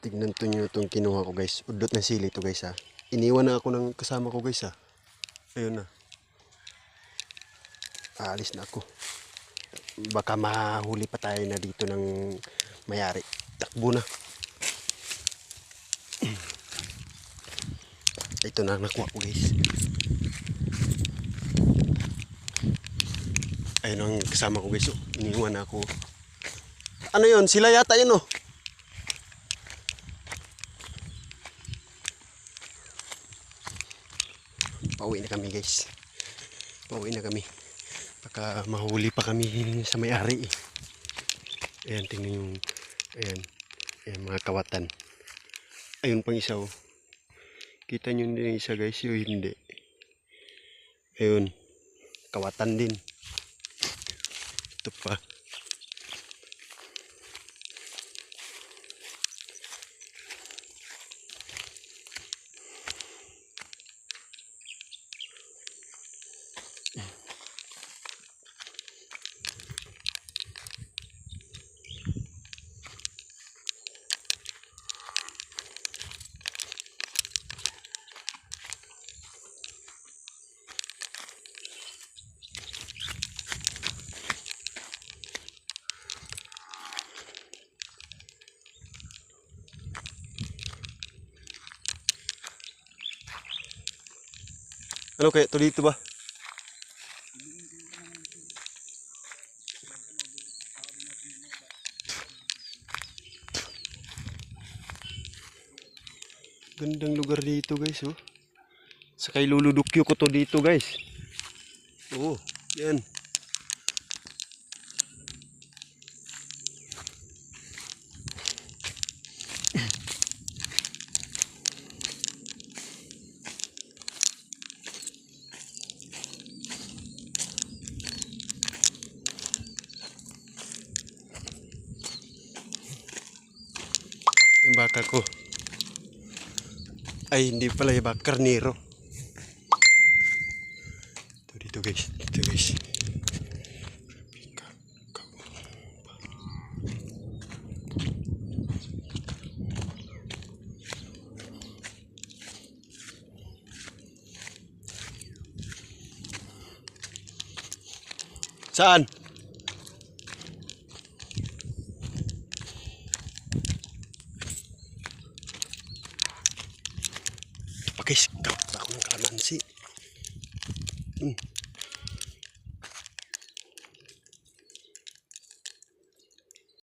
Tignan to nyo itong kinuha ko guys. Udot na sili to guys ha. Iniwan na ako ng kasama ko guys ha. Ayun na. Aalis na ako. Baka mahuli pa tayo na dito ng mayari. Takbo na. Ito na nakuha ko guys. Ayun ang kasama ko guys. Oh. Iniwan na ako. Ano yun? Sila yata yun oh. Pauwi na kami guys. Pauwi na kami. Baka mahuli pa kami sa may-ari. Ayan, tingnan yung ayan, ayan mga kawatan. Ayun pang isa oh. Kita nyo din yung isa guys, yung hindi. Ayun, kawatan din. Ito pa. Ano kaya ito dito ba? Gandang lugar dito guys oh. Sakay luludukyo ko to dito guys. Oo, yan. Yung baka ko. Ay, hindi pala yung baka. Karnero. Ito dito guys. Ito guys. Saan? Okay, scout ako ng kalamansi.